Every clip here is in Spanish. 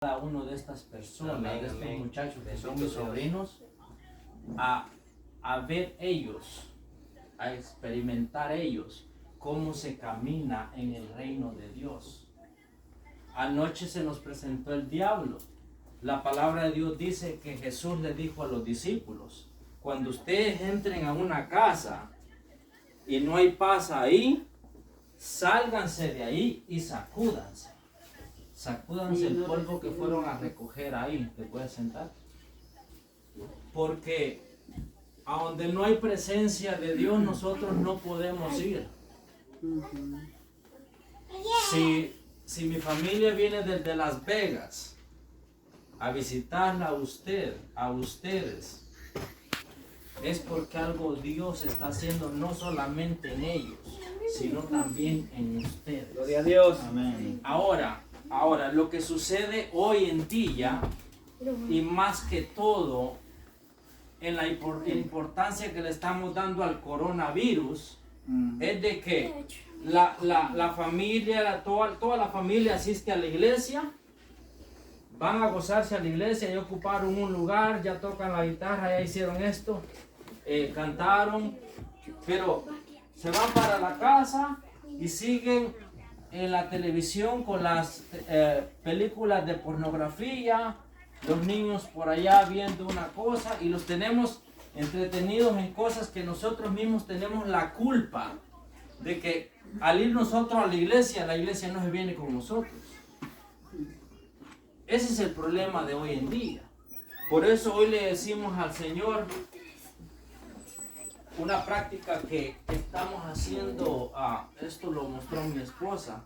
cada uno de estas personas, Amén, de estos amén. muchachos que son Bendito mis Dios. sobrinos, a ver ellos, a experimentar ellos cómo se camina en el reino de Dios. Anoche se nos presentó el diablo. La palabra de Dios dice que Jesús le dijo a los discípulos: cuando ustedes entren a una casa y no hay paz ahí, sálganse de ahí y sacúdanse. Sacúdanse el polvo que fueron a recoger ahí. ¿Te puedes sentar? Porque a donde no hay presencia de Dios, nosotros no podemos ir. Si mi familia viene desde Las Vegas a visitarla a ustedes, es porque algo Dios está haciendo no solamente en ellos, sino también en ustedes. Gloria a Dios. Amén. Ahora, lo que sucede hoy en día, y más que todo, en la importancia que le estamos dando al coronavirus, es de que la familia, toda la familia asiste a la iglesia, van a gozarse a la iglesia, ya ocuparon un lugar, ya tocan la guitarra, ya hicieron esto, cantaron, pero se van para la casa y siguen en la televisión con las películas de pornografía, los niños por allá viendo una cosa y los tenemos entretenidos en cosas que nosotros mismos tenemos la culpa de que al ir nosotros a la iglesia no se viene con nosotros. Ese es el problema de hoy en día. Por eso hoy le decimos al Señor una práctica que estamos haciendo, esto lo mostró mi esposa,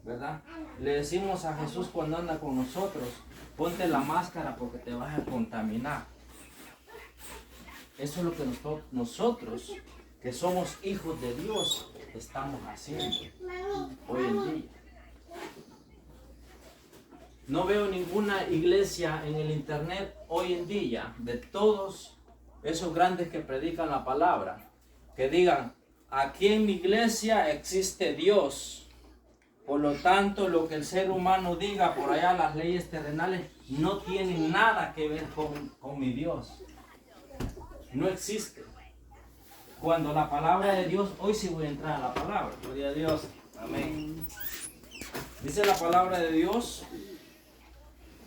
¿verdad? Le decimos a Jesús cuando anda con nosotros: ponte la máscara porque te vas a contaminar. Eso es lo que nosotros, que somos hijos de Dios, estamos haciendo hoy en día. No veo ninguna iglesia en el internet hoy en día, de todos esos grandes que predican la palabra, que digan: aquí en mi iglesia existe Dios. Por lo tanto, lo que el ser humano diga por allá, las leyes terrenales, no tienen nada que ver con mi Dios. No existe. Cuando la palabra de Dios, hoy sí voy a entrar a la palabra. Gloria a Dios. Amén. Dice la palabra de Dios,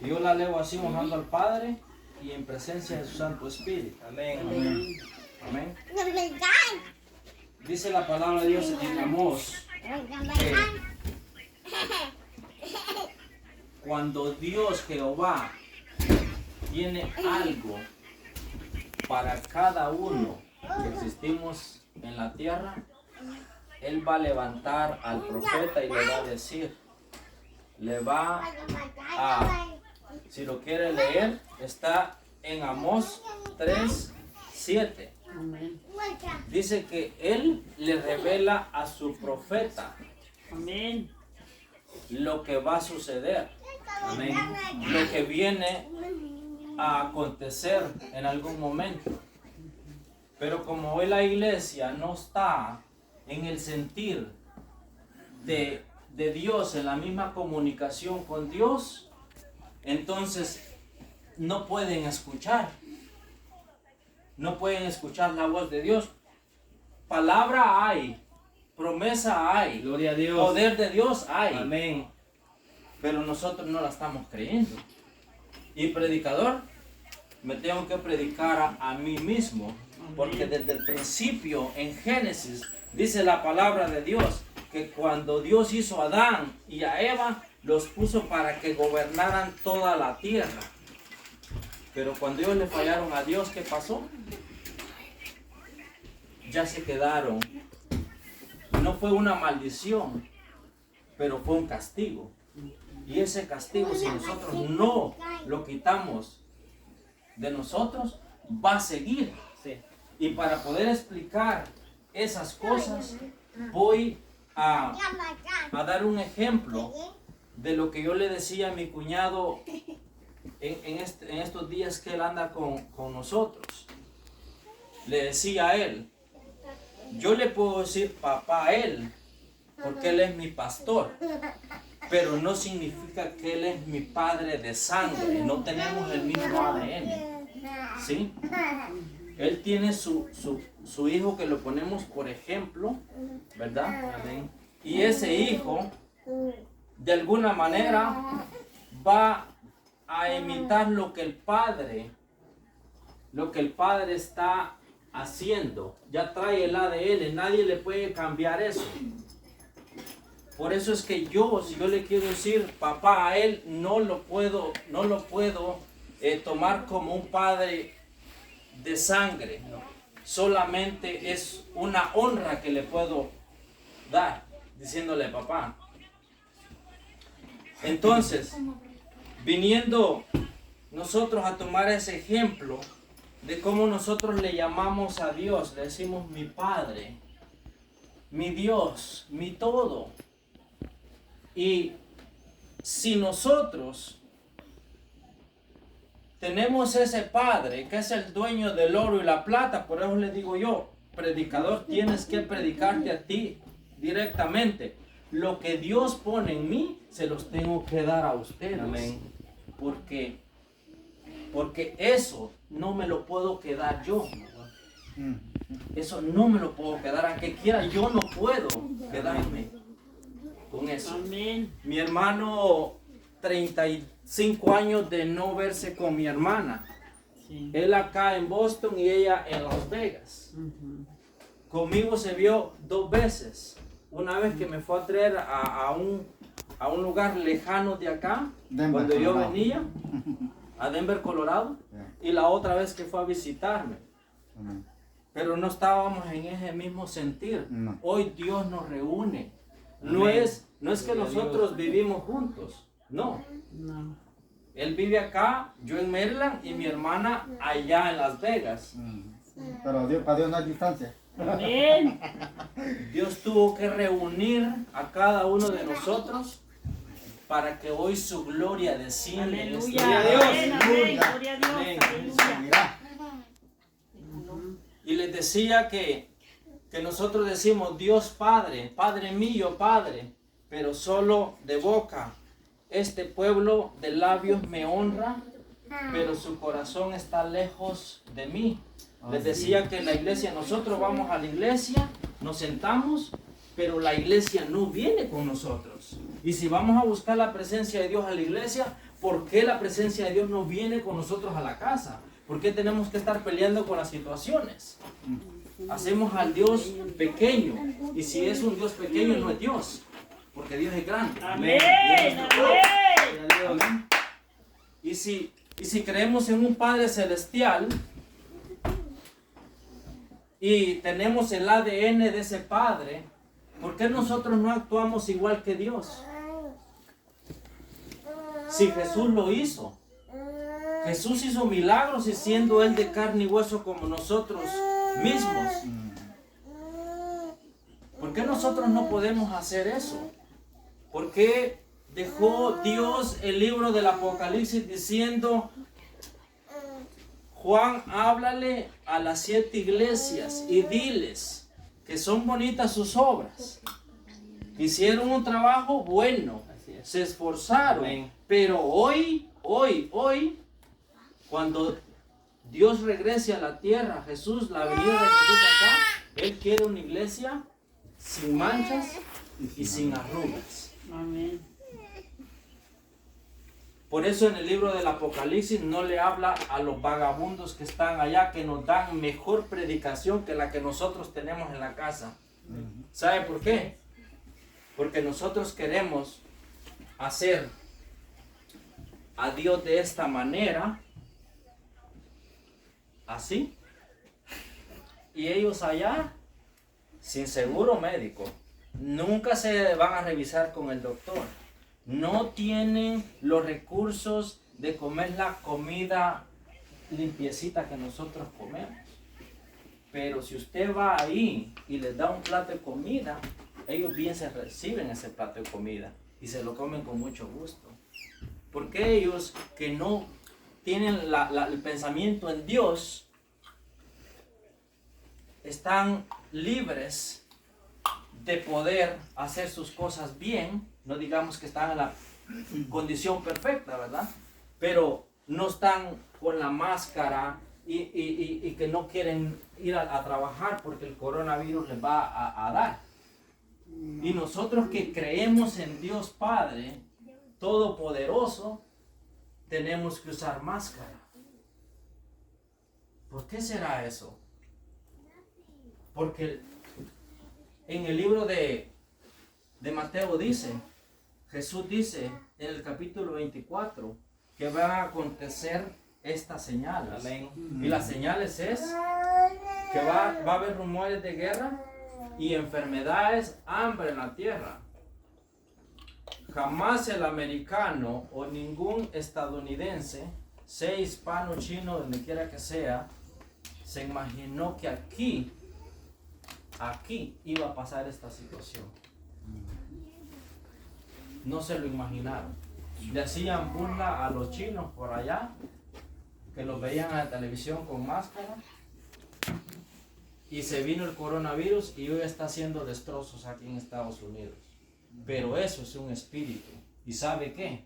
y yo la leo así, honrando al Padre y en presencia de su Santo Espíritu. Amén. Amén. Amén. Dice la palabra de Dios en Amós que cuando Dios Jehová tiene algo para cada uno que existimos en la tierra, Él va a levantar al profeta y le va a decir, le va a, si lo quiere leer, está en Amós 3:7. Dice que Él le revela a su profeta lo que va a suceder. Amén. Lo que viene a acontecer en algún momento. Pero como hoy la iglesia no está en el sentir de Dios, en la misma comunicación con Dios, entonces no pueden escuchar. No pueden escuchar la voz de Dios. Palabra hay, promesa hay, Gloria a Dios. poder de Dios hay. Amén. Pero nosotros no la estamos creyendo. Y predicador, me tengo que predicar a mí mismo, porque desde el principio en Génesis dice la palabra de Dios que cuando Dios hizo a Adán y a Eva, los puso para que gobernaran toda la tierra. Pero cuando ellos le fallaron a Dios, ¿qué pasó? Ya se quedaron. No fue una maldición, pero fue un castigo. Y ese castigo, si nosotros no lo quitamos de nosotros, va a seguir. Sí. Y para poder explicar esas cosas, voy a dar un ejemplo de lo que yo le decía a mi cuñado en estos días que él anda con nosotros. Le decía a él, yo le puedo decir papá a él, porque él es mi pastor. pero no significa que Él es mi padre de sangre. No tenemos el mismo ADN. ¿Sí? Él tiene su hijo que lo ponemos por ejemplo, ¿verdad? Amén. Y ese hijo, de alguna manera, va a imitar lo que el padre está haciendo. Ya trae el ADN, nadie le puede cambiar eso. Por eso es que si yo le quiero decir papá a él, no lo puedo tomar como un padre de sangre. Solamente es una honra que le puedo dar, diciéndole papá. Entonces, viniendo nosotros a tomar ese ejemplo de cómo nosotros le llamamos a Dios, le decimos mi Padre, mi Dios, mi todo. Y si nosotros tenemos ese Padre que es el dueño del oro y la plata, por eso le digo yo, predicador, tienes que predicarte a ti directamente. Lo que Dios pone en mí, se los tengo que dar a ustedes. Amén. Porque eso no me lo puedo quedar yo. Eso no me lo puedo quedar, aunque quiera, yo no puedo quedarme con eso. Amén. Mi hermano, 35 años de no verse con mi hermana. Sí. Él acá en Boston y ella en Las Vegas. Conmigo se vio 2 veces. Una vez que me fue a traer a un lugar lejano de acá, Denver, cuando yo venía, a Denver, Colorado, y la otra vez que fue a visitarme. Pero no estábamos en ese mismo sentir. No. Hoy Dios nos reúne. No es que nosotros vivimos juntos, no. Él vive acá, yo en Maryland y mi hermana allá en Las Vegas. Pero para Dios no hay distancia. Amén. Dios tuvo que reunir a cada uno de nosotros para que hoy su gloria descienda. Gloria a Dios. Amén. Gloria a Dios. Aleluya. Y les decía que nosotros decimos Dios Padre, Padre mío, Padre, pero solo de boca. Este pueblo de labios me honra, pero su corazón está lejos de mí. Les decía que en la iglesia, nosotros vamos a la iglesia, nos sentamos, pero la iglesia no viene con nosotros. Y si vamos a buscar la presencia de Dios a la iglesia, ¿por qué la presencia de Dios no viene con nosotros a la casa? ¿Por qué tenemos que estar peleando con las situaciones? Hacemos al Dios pequeño, y si es un Dios pequeño no es Dios, porque Dios es grande. Amén. Amén. Y si creemos en un Padre celestial y tenemos el ADN de ese Padre, ¿por qué nosotros no actuamos igual que Dios? Si Jesús lo hizo. Jesús hizo milagros y siendo Él de carne y hueso como nosotros mismos. ¿Por qué nosotros no podemos hacer eso? ¿Por qué dejó Dios el libro del Apocalipsis diciendo: Juan, háblale a las 7 iglesias y diles que son bonitas sus obras? Hicieron un trabajo bueno, se esforzaron. Amén. Pero hoy, cuando Dios regrese a la tierra, Jesús, la venida de Jesús acá, Él quiere una iglesia sin manchas y sin arrugas. Amén. Por eso en el libro del Apocalipsis no le habla a los vagabundos que están allá, que nos dan mejor predicación que la que nosotros tenemos en la casa. ¿Sabe por qué? Porque nosotros queremos hacer a Dios de esta manera, así, y ellos allá sin seguro médico, nunca se van a revisar con el doctor, no tienen los recursos de comer la comida limpiecita que nosotros comemos. Pero si usted va ahí y les da un plato de comida, ellos bien se reciben ese plato de comida y se lo comen con mucho gusto. Porque ellos que no tienen el pensamiento en Dios, están libres de poder hacer sus cosas bien, no digamos que están en la condición perfecta, ¿verdad? Pero no están con la máscara y que no quieren ir a trabajar porque el coronavirus les va a dar. Y nosotros que creemos en Dios Padre Todopoderoso, tenemos que usar máscara. ¿Por qué será eso? Porque en el libro de Mateo dice, Jesús dice en el capítulo 24, que van a acontecer estas señales. Amén. Y las señales es que va a haber rumores de guerra y enfermedades, hambre en la tierra. Jamás el americano o ningún estadounidense, sea hispano, chino, donde quiera que sea, se imaginó que aquí iba a pasar esta situación. No se lo imaginaron. Le hacían burla a los chinos por allá, que los veían en la televisión con máscara, y se vino el coronavirus y hoy está haciendo destrozos aquí en Estados Unidos. Pero eso es un espíritu. ¿Y sabe qué?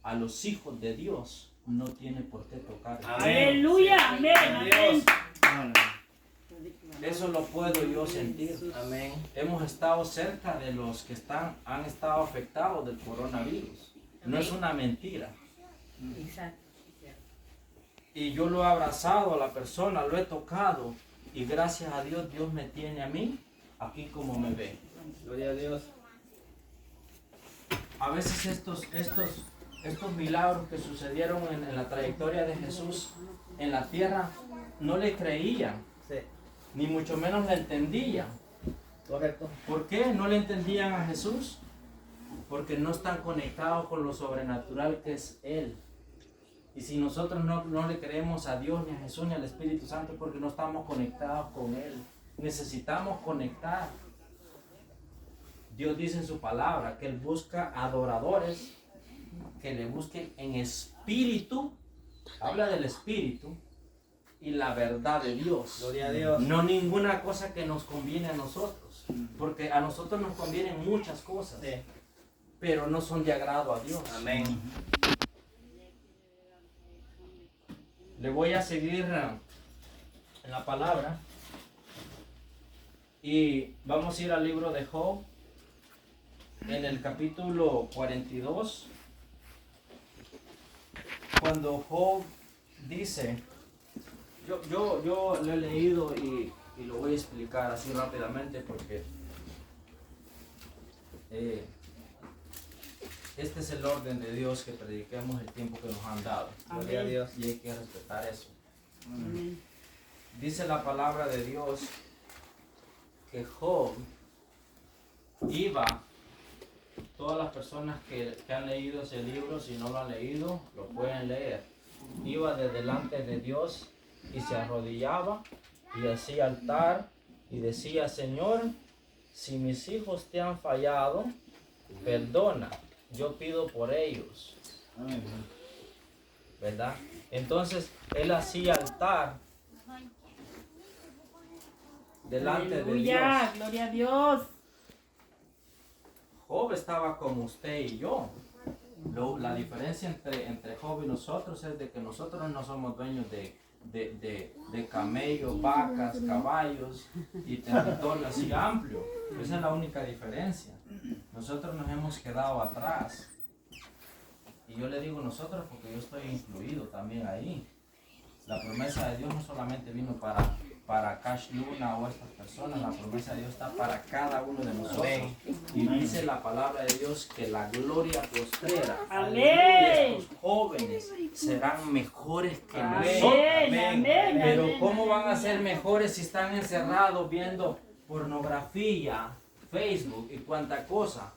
A los hijos de Dios no tiene por qué tocar. Aleluya. Amén. Amén. Eso lo puedo yo sentir. Amén. Hemos estado cerca de los que han estado afectados del coronavirus. No es una mentira. Exacto. Y yo lo he abrazado a la persona, lo he tocado. Y gracias a Dios, Dios me tiene a mí aquí como me ve. Gloria a Dios. A veces estos milagros que sucedieron en la trayectoria de Jesús en la tierra, no le creían, Sí. ni mucho menos le entendían. Correcto. ¿Por qué no le entendían a Jesús? Porque no están conectados con lo sobrenatural que es Él. Y si nosotros no le creemos a Dios, ni a Jesús, ni al Espíritu Santo, es porque no estamos conectados con Él. Necesitamos conectar. Dios dice en su palabra que Él busca adoradores que le busquen en espíritu, habla del espíritu y la verdad de Dios. Gloria a Dios. No ninguna cosa que nos conviene a nosotros, porque a nosotros nos convienen muchas cosas, Sí. pero no son de agrado a Dios. Amén. Le voy a seguir en la palabra y vamos a ir al libro de Job en el capítulo 42, cuando Job dice, yo lo he leído y lo voy a explicar así rápidamente porque este es el orden de Dios, que prediquemos el tiempo que nos han dado. Gloria a Dios. Y hay que respetar eso. Dice la palabra de Dios que Job iba, todas las personas que han leído ese libro, si no lo han leído, lo pueden leer. Iba de delante de Dios y se arrodillaba y hacía altar y decía: Señor, si mis hijos te han fallado, perdona, yo pido por ellos. ¿Verdad? Entonces él hacía altar delante de Dios. Aleluya. Gloria a Dios. Job estaba como usted y yo. La diferencia entre Job y nosotros es de que nosotros no somos dueños de camellos, vacas, caballos y territorio así amplio. Esa es la única diferencia. Nosotros nos hemos quedado atrás. Y yo le digo nosotros porque yo estoy incluido también ahí. La promesa de Dios no solamente vino para Cash Luna o estas personas, la promesa de Dios está para cada uno de nosotros. Y dice la palabra de Dios que la gloria postrera de estos jóvenes serán mejores que nosotros. Amén. Pero ¿cómo van a ser mejores si están encerrados viendo pornografía, Facebook y cuanta cosa?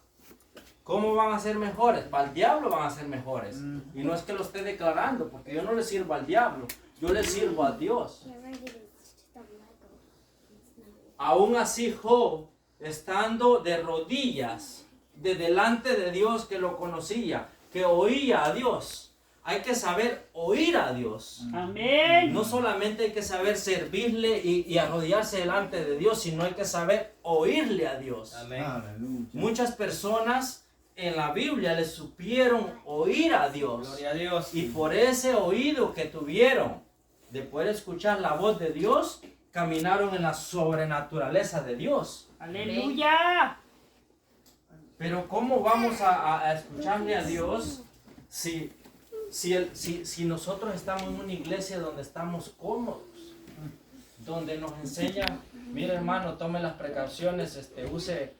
¿Cómo van a ser mejores? Para el diablo van a ser mejores. Y no es que lo esté declarando, porque yo no le sirvo al diablo, yo le sirvo a Dios. Aún así Job, estando de rodillas, de delante de Dios, que lo conocía, que oía a Dios. Hay que saber oír a Dios. Amén. No solamente hay que saber servirle y arrodillarse delante de Dios, sino hay que saber oírle a Dios. Amén. Aleluya. Muchas personas en la Biblia le supieron oír a Dios. Gloria a Dios. Y por ese oído que tuvieron de poder escuchar la voz de Dios, caminaron en la sobrenaturaleza de Dios. Aleluya. Pero ¿cómo vamos a escucharle a Dios si nosotros estamos en una iglesia donde estamos cómodos? Donde nos enseñan, mire hermano, tome las precauciones, use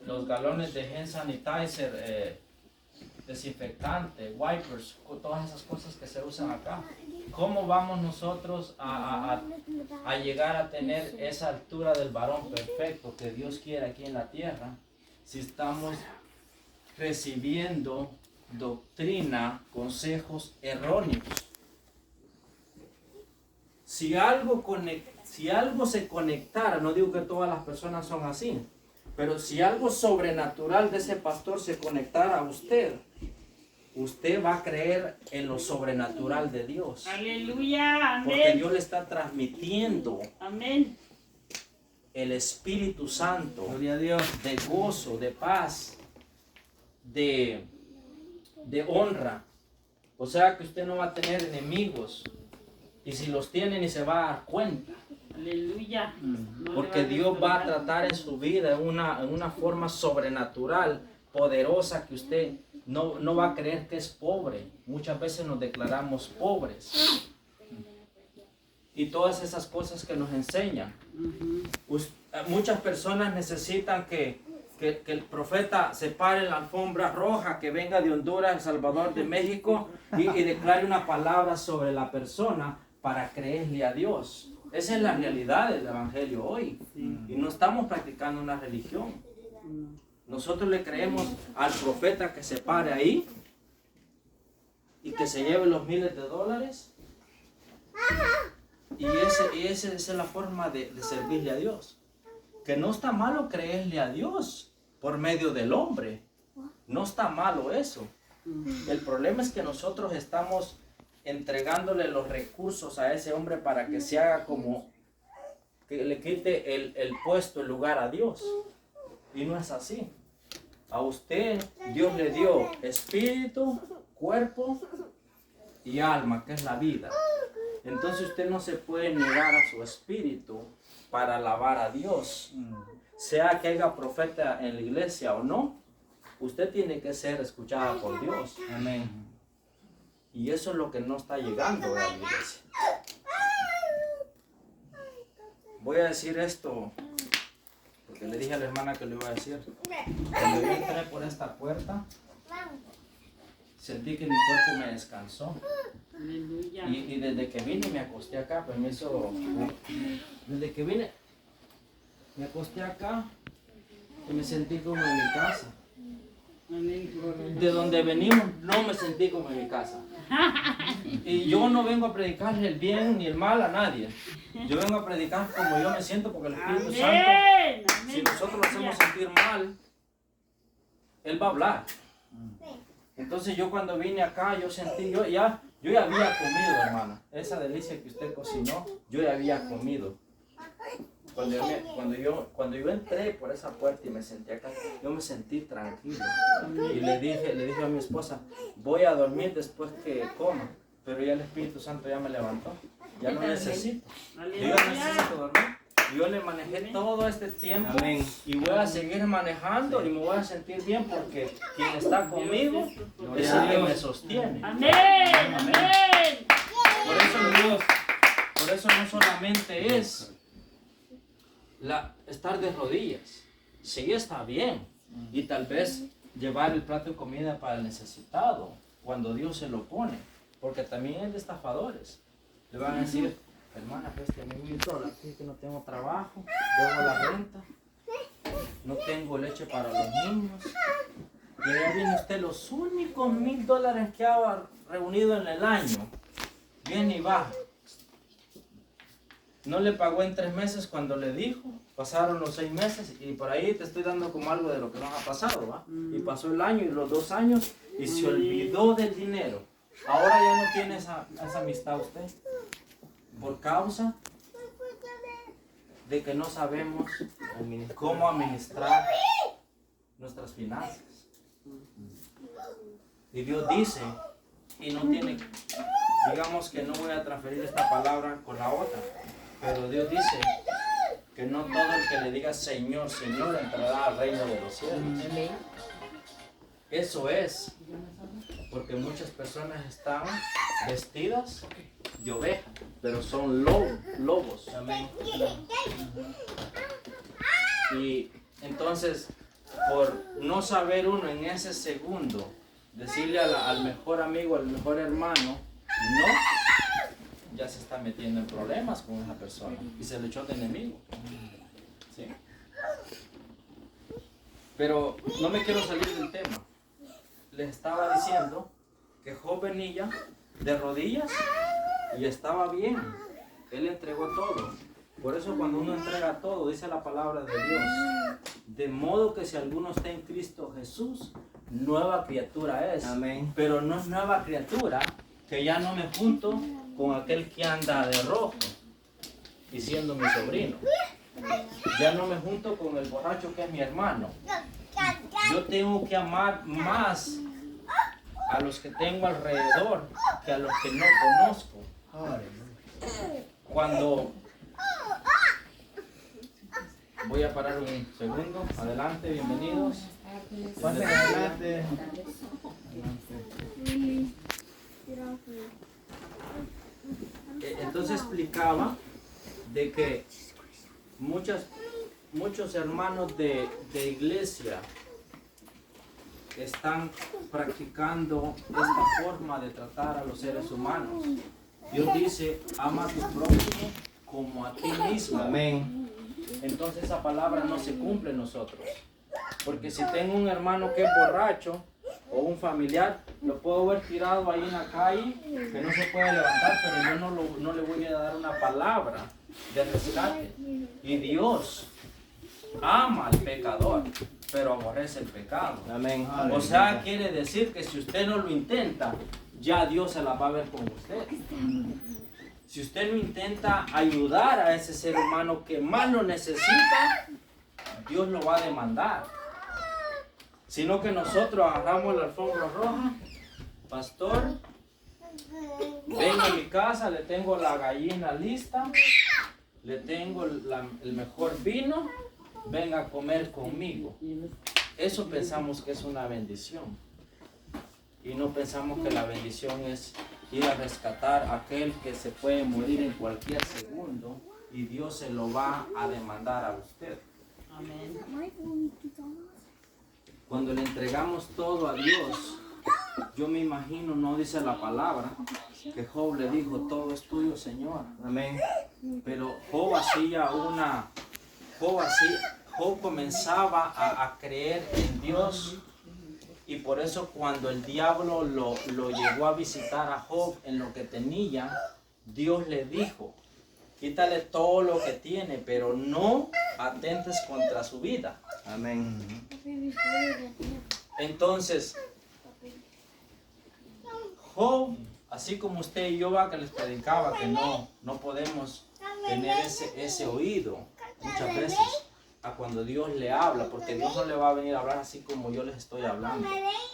los galones de hand sanitizer, desinfectante, wipers, todas esas cosas que se usan acá. ¿Cómo vamos nosotros a llegar a tener esa altura del varón perfecto que Dios quiere aquí en la tierra si estamos recibiendo doctrina, consejos erróneos? Si algo se conectara, no digo que todas las personas son así, pero si algo sobrenatural de ese pastor se conectara a usted, usted va a creer en lo sobrenatural de Dios. Aleluya. Porque Amén. Dios le está transmitiendo Amén. el Espíritu Santo Gloria a Dios. de gozo, de paz, de honra. O sea que usted no va a tener enemigos. Y si los tiene ni se va a dar cuenta. Aleluya. No Porque le Dios va a despertar. tratar en su vida en una forma sobrenatural, poderosa, que usted no va a creer que es pobre. Muchas veces nos declaramos pobres. Y todas esas cosas que nos enseñan. Muchas personas necesitan que el profeta se pare en la alfombra roja, que venga de Honduras, El Salvador, de México, y declare una palabra sobre la persona para creerle a Dios. Esa es la realidad del Evangelio hoy. Y no estamos practicando una religión. Nosotros le creemos al profeta que se pare ahí y que se lleve los miles de dólares. Y esa es la forma de servirle a Dios. Que no está malo creerle a Dios por medio del hombre. No está malo eso. El problema es que nosotros estamos entregándole los recursos a ese hombre para que se haga como que le quite el puesto, el lugar a Dios. Y no es así. A usted Dios le dio espíritu, cuerpo y alma, que es la vida. Entonces usted no se puede negar a su espíritu para alabar a Dios. Sea que haya profeta en la iglesia o no, usted tiene que ser escuchada por Dios. Amén. Y eso es lo que no está llegando a la iglesia. Voy a decir esto porque le dije a la hermana que lo iba a decir. Cuando yo entré por esta puerta, sentí que mi cuerpo me descansó. Aleluya. Y desde que vine me acosté acá, pues me hizo... Desde que vine me acosté acá y me sentí como en mi casa. Amén. De donde venimos no me sentí como en mi casa. Y yo no vengo a predicarle el bien ni el mal a nadie. Yo vengo a predicar como yo me siento, porque el Espíritu Santo, Amén. si nosotros lo hacemos sentir mal, Él va a hablar. Entonces yo cuando vine acá, yo sentí, yo ya había comido, hermana. Esa delicia que usted cocinó, yo ya había comido. Cuando yo entré por esa puerta y me senté acá, yo me sentí tranquilo. Y le dije a mi esposa, voy a dormir después que coma. Pero ya el Espíritu Santo ya me levantó. Ya no necesito. Yo ya necesito dormir. Yo le manejé todo este tiempo. Amén. Y voy a seguir manejando y me voy a sentir bien porque quien está conmigo es el que me sostiene. Amén. Amén. Por eso no solamente es estar de rodillas. Sí está bien. Y tal vez llevar el plato de comida para el necesitado cuando Dios se lo pone. Porque también hay estafadores. Le van a decir, hermana, préstame $1,000, que no tengo trabajo, debo la renta, no tengo leche para los niños. Y allá viene usted, los únicos $1,000 que ha reunido en el año, viene y va. No le pagó en 3 meses cuando le dijo, pasaron los 6 meses y por ahí te estoy dando como algo de lo que nos ha pasado, ¿va? Y pasó el año y los 2 años y se olvidó del dinero. Ahora ya no tiene esa amistad usted, por causa de que no sabemos cómo administrar nuestras finanzas. Y Dios dice, y no tiene, digamos que no voy a transferir esta palabra con la otra, pero Dios dice que no todo el que le diga Señor, Señor entrará al reino de los cielos. Eso es, porque muchas personas están vestidas de oveja, pero son lobos. Y entonces, por no saber uno en ese segundo, decirle al mejor amigo, al mejor hermano, no, ya se está metiendo en problemas con esa persona y se le echó de enemigo. ¿Sí? Pero no me quiero salir del tema. Les estaba diciendo que Job venía de rodillas y estaba bien. Él entregó todo. Por eso cuando uno entrega todo, dice la palabra de Dios, de modo que si alguno está en Cristo Jesús, nueva criatura es. Amén. Pero no es nueva criatura que ya no me junto con aquel que anda de rojo y siendo mi sobrino. Ya no me junto con el borracho que es mi hermano. Yo tengo que amar más a los que tengo alrededor que a los que no conozco. Cuando voy a parar un segundo, adelante, bienvenidos. Pasen adelante. Entonces explicaba de que muchos hermanos de iglesia están practicando esta forma de tratar a los seres humanos. Dios dice, ama a tu prójimo como a ti mismo. Amén. Entonces esa palabra no se cumple en nosotros. Porque si tengo un hermano que es borracho o un familiar, lo puedo ver tirado ahí en la calle, que no se puede levantar, pero yo no le voy a dar una palabra de rescate. Y Dios ama al pecador, pero aborrece el pecado. Amén. O sea, quiere decir que si usted no lo intenta, ya Dios se la va a ver con usted. Si usted no intenta ayudar a ese ser humano que más lo necesita, Dios lo va a demandar. Sino que nosotros agarramos la alfombra roja, pastor, venga a mi casa, le tengo la gallina lista, le tengo el mejor vino, venga a comer conmigo. Eso pensamos que es una bendición. Y no pensamos que la bendición es ir a rescatar a aquel que se puede morir en cualquier segundo y Dios se lo va a demandar a usted. Amén. Cuando le entregamos todo a Dios, yo me imagino, no dice la palabra, que Job le dijo, todo es tuyo, Señor. Amén. Pero Job hacía Job comenzaba a creer en Dios. Y por eso cuando el diablo lo llegó a visitar a Job en lo que tenía, Dios le dijo, quítale todo lo que tiene, pero no atentes contra su vida. Amén. Entonces, Job, así como usted y yo que les predicaba que no podemos tener ese oído muchas veces a cuando Dios le habla, porque Dios no le va a venir a hablar así como yo les estoy hablando.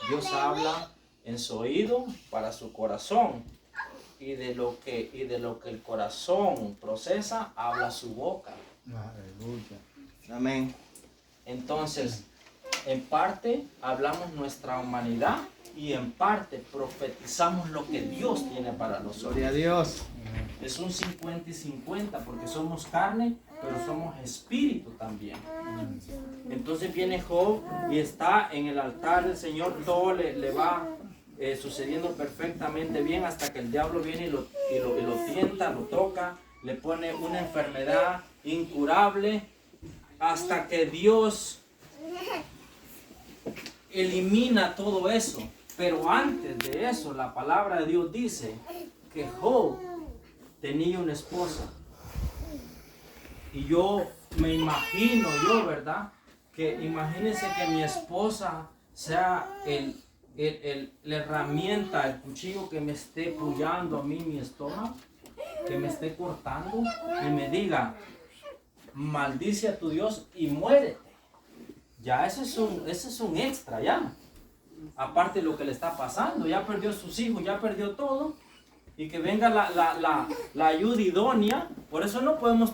Dios habla en su oído para su corazón y de lo que el corazón procesa, habla su boca. Aleluya. Amén. Entonces, en parte hablamos nuestra humanidad y en parte profetizamos lo que Dios tiene para nosotros. Gloria a Dios. Es un 50 y 50 porque somos carne, pero somos espíritu también. Entonces viene Job y está en el altar del Señor, todo le va sucediendo perfectamente bien hasta que el diablo viene y lo tienta, lo toca, le pone una enfermedad incurable hasta que Dios elimina todo eso. Pero antes de eso, la palabra de Dios dice que Job tenía una esposa. Y yo me imagino, ¿verdad? Que imagínense que mi esposa sea la herramienta, el cuchillo que me esté pullando a mí mi estómago, que me esté cortando y me diga, maldice a tu Dios y muérete. Ya ese es un extra, ya. aparte de lo que le está pasando, ya perdió sus hijos, ya perdió todo, y que venga la ayuda idónea. Por eso no podemos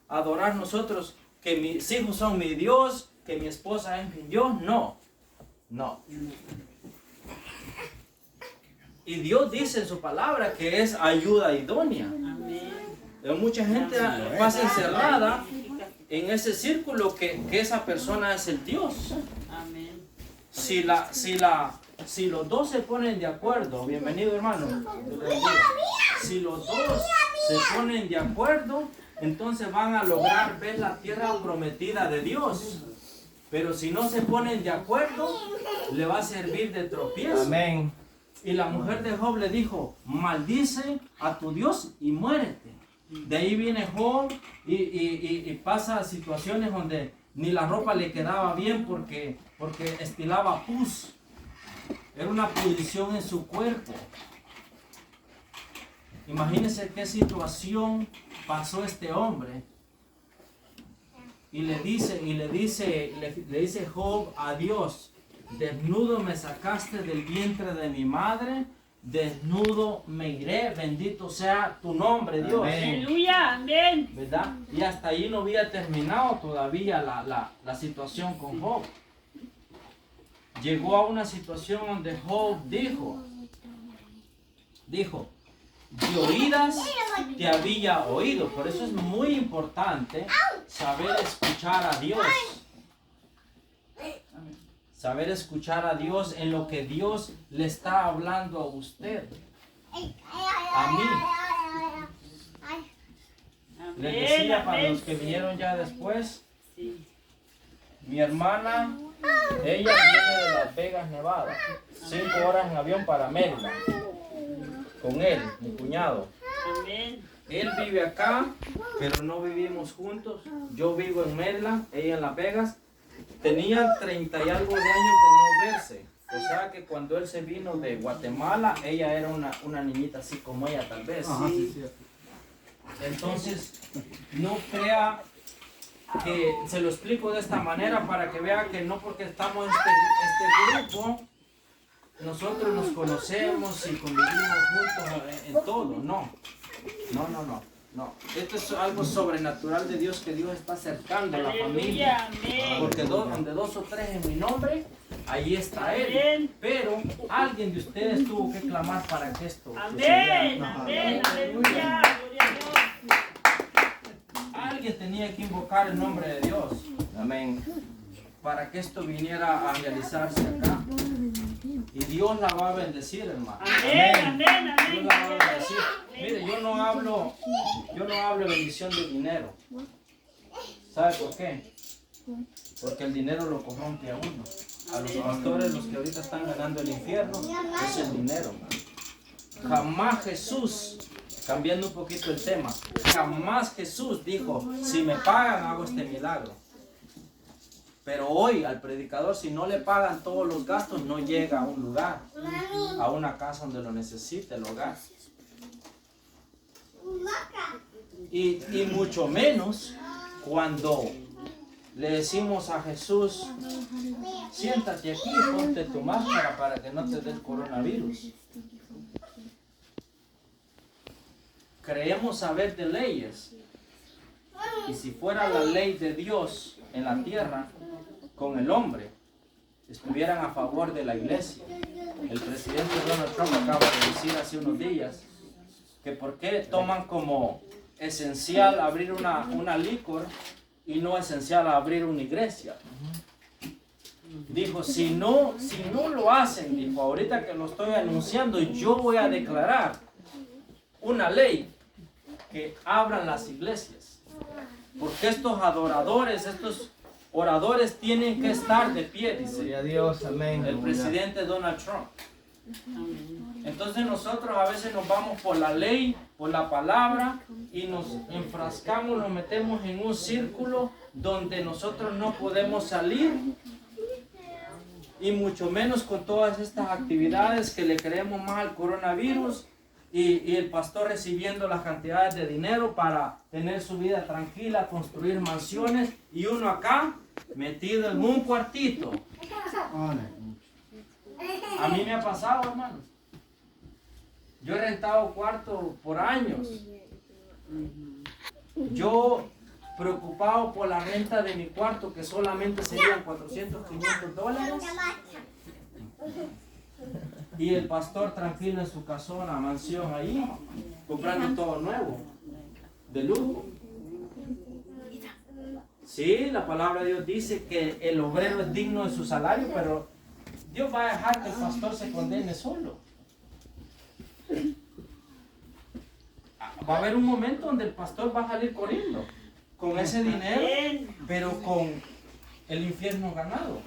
adorar nosotros que mis hijos son mi Dios, que mi esposa es mi Dios, no. Y Dios dice en su palabra que es ayuda idónea. Pero mucha gente pasa encerrada en ese círculo que esa persona es el Dios. Si los dos se ponen de acuerdo, bienvenido hermano, si los dos se ponen de acuerdo, entonces van a lograr ver la tierra prometida de Dios. Pero si no se ponen de acuerdo, le va a servir de tropiezo. Amén. Y la mujer de Job le dijo, maldice a tu Dios y muérete. De ahí viene Job y pasa situaciones donde ni la ropa le quedaba bien porque estilaba pus. Era una pudrición en su cuerpo. Imagínense qué situación pasó este hombre. Y le dice Job a Dios, desnudo me sacaste del vientre de mi madre, desnudo me iré, bendito sea tu nombre, Dios. Amén. Aleluya, amén. ¿Verdad? Y hasta ahí no había terminado todavía la situación con Job. Llegó a una situación donde Job dijo, de oídas te había oído. Por eso es muy importante saber escuchar a Dios. Saber escuchar a Dios en lo que Dios le está hablando a usted. A mí. Les decía para los que vinieron ya después, mi hermana, ella viene de Las Vegas, Nevada. 5 horas en avión para Maryland. Con él, mi cuñado. Él vive acá, pero no vivimos juntos. Yo vivo en Maryland, ella en Las Vegas. Tenían 30 y algo de años de no verse. O sea que cuando él se vino de Guatemala, ella era una niñita así como ella tal vez. Ajá, sí. Entonces, no crea que se lo explico de esta manera para que vea que no porque estamos en este grupo, nosotros nos conocemos y convivimos juntos en todo. No. Esto es algo sobrenatural de Dios, que Dios está acercando a la familia. Porque donde 2 o 3 en mi nombre, ahí está Él. Pero alguien de ustedes tuvo que clamar para que esto sucediera. Aleluya. Alguien tenía que invocar el nombre de Dios. Amén. Para que esto viniera a realizarse acá. Y Dios la va a bendecir, hermano. Amén. Dios la va a bendecir. Mire, yo no hablo de bendición de dinero. ¿Sabe por qué? Porque el dinero lo corrompe a uno. A los pastores, los que ahorita están ganando el infierno, es el dinero. Jamás Jesús, cambiando un poquito el tema, jamás Jesús dijo, si me pagan hago este milagro. Pero hoy al predicador, si no le pagan todos los gastos, no llega a un lugar, a una casa donde lo necesite el hogar. Y mucho menos cuando le decimos a Jesús, siéntate aquí y ponte tu máscara para que no te dé el coronavirus. Creemos saber de leyes. Y si fuera la ley de Dios en la tierra, con el hombre, estuvieran a favor de la iglesia. El presidente Donald Trump acaba de decir hace unos días que por qué toman como esencial abrir una licor y no esencial abrir una iglesia. Dijo, si no lo hacen, dijo, ahorita que lo estoy anunciando, yo voy a declarar una ley que abran las iglesias. Porque estos adoradores, estos oradores tienen que estar de pie, dice Dios, amén. el presidente Donald Trump. Entonces nosotros a veces nos vamos por la ley, por la palabra, y nos enfrascamos, nos metemos en un círculo donde nosotros no podemos salir, y mucho menos con todas estas actividades que le creemos más al coronavirus, y el pastor recibiendo las cantidades de dinero para tener su vida tranquila, construir mansiones, y uno acá metido en un cuartito A mí me ha pasado, hermanos. Yo he rentado cuarto por años. Yo preocupado por la renta de mi cuarto, que solamente serían 400, 500 dólares. Y el pastor tranquilo en su casona, mansión ahí, comprando todo nuevo, de lujo. Sí, la palabra de Dios dice que el obrero es digno de su salario, pero Dios va a dejar que el pastor se condene solo. Va a haber un momento donde el pastor va a salir corriendo con ese dinero, pero con el infierno ganado.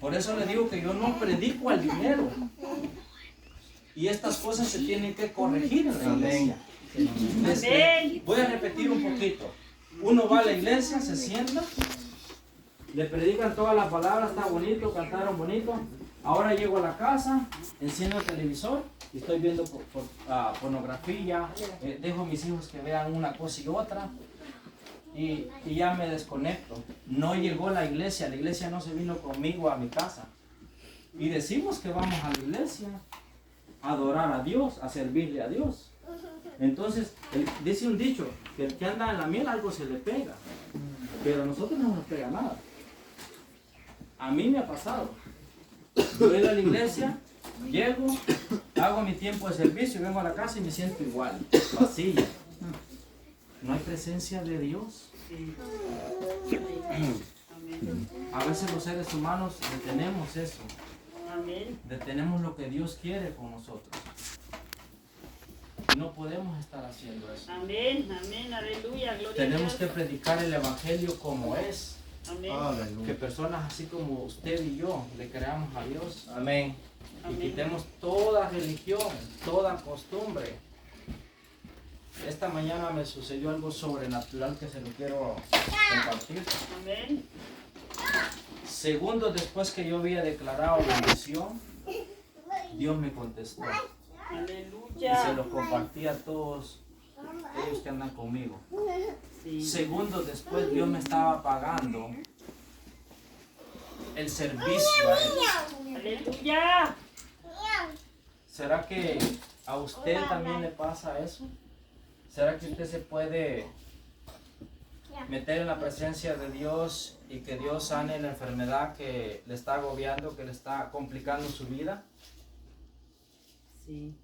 Por eso le digo que yo no predico al dinero. Y estas cosas se tienen que corregir en la iglesia. Voy a repetir un poquito. Uno va a la iglesia, se sienta, le predican todas las palabras, está bonito, cantaron bonito. Ahora llego a la casa, enciendo el televisor y estoy viendo pornografía, dejo a mis hijos que vean una cosa y otra y ya me desconecto. No llegó la iglesia no se vino conmigo a mi casa. Y decimos que vamos a la iglesia a adorar a Dios, a servirle a Dios. Entonces, dice un dicho, que el que anda en la miel algo se le pega, pero a nosotros no nos pega nada. A mí me ha pasado. Yo he ido a la iglesia, llego, hago mi tiempo de servicio, vengo a la casa y me siento igual, vacío. No hay presencia de Dios. A veces los seres humanos detenemos eso. Detenemos lo que Dios quiere con nosotros. No podemos estar haciendo eso. Amén, amén, aleluya, gloria Tenemos a que Dios. predicar el evangelio como es. Amén, Que personas así como usted y yo le creamos a Dios. Amén. Y amén. quitemos toda religión, toda costumbre. Esta mañana me sucedió algo sobrenatural que se lo quiero compartir. Amén, Segundos después que yo había declarado bendición, Dios me contestó. Y se aleluya. los compartí a todos ellos que andan conmigo. Sí. Segundos después Dios me estaba pagando el servicio a Él. Aleluya. ¿Será que a usted también le pasa eso? ¿Será que usted se puede meter en la presencia de Dios y que Dios sane la enfermedad que le está agobiando, que le está complicando su vida? Sí.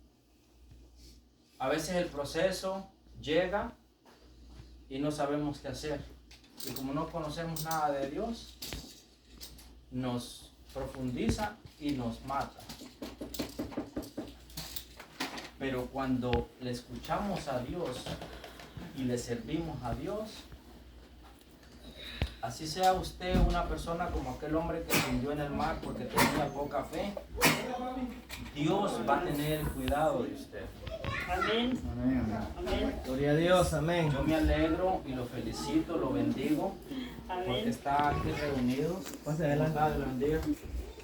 A veces el proceso llega y no sabemos qué hacer. Y como no conocemos nada de Dios, nos profundiza y nos mata. Pero cuando le escuchamos a Dios y le servimos a Dios, así sea usted una persona como aquel hombre que se hundió en el mar porque tenía poca fe, Dios va a tener cuidado de usted. Amén, Amén, amén. amén, Gloria a Dios. Amén. Yo me alegro y lo felicito, lo bendigo, porque amén. está aquí reunidos. Pase adelante. Dios lo bendiga.